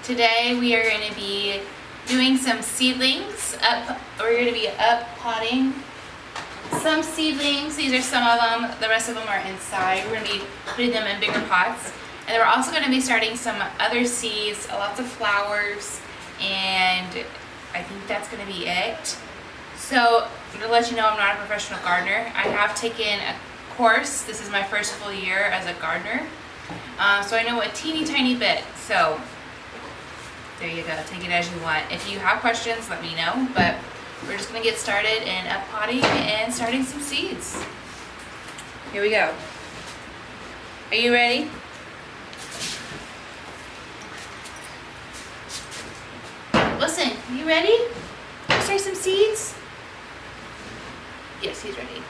Today we are going to be doing some seedlings. We're going to be up potting some seedlings. These are some of them. The rest of them are inside. We're going to be putting them in bigger pots. And then we're also going to be starting some other seeds, lots of flowers, and I think that's going to be it. So I'm going to let you know I'm not a professional gardener. I have taken a course. This is my first full year as a gardener. So I know a teeny tiny bit. So there you go. Take it as you want. If you have questions, let me know. But we're just going to get started in up potting and starting some seeds. Here we go. Are you ready? Listen, you ready? Start some seeds? Yes, he's ready.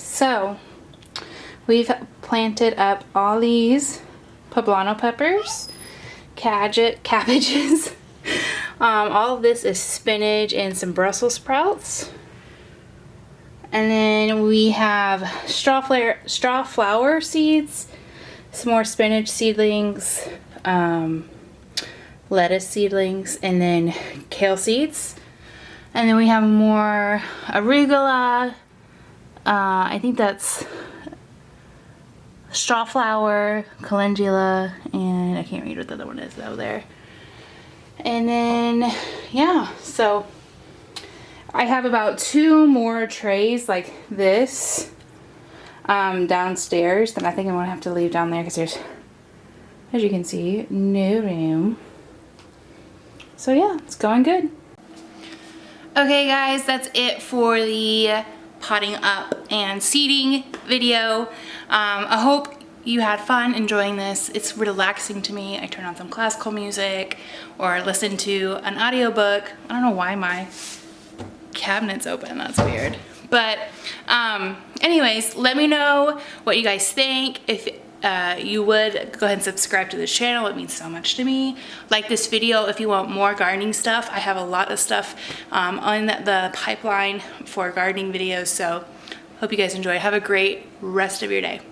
So we've planted up all these poblano peppers, cabbages. All of this is spinach and some Brussels sprouts. And then we have straw flower seeds, some more spinach seedlings, lettuce seedlings, and then kale seeds. And then we have more arugula. I think that's straw flower, calendula, and I can't read what the other one is though there. And then, yeah, so I have about 2 more trays like this downstairs that I think I'm gonna have to leave down there because there's, as you can see, no room. So yeah, it's going good. Okay guys, that's it for the potting up and seeding video. I hope you had fun enjoying this. It's relaxing to me. I turn on some classical music or listen to an audiobook. I don't know why my cabinet's open, that's weird. But anyways, let me know what you guys think. If you would go ahead and subscribe to this channel, it means so much to me. Like this video if you want more gardening stuff. I have a lot of stuff on the pipeline for gardening videos, so hope you guys enjoy. Have a great rest of your day.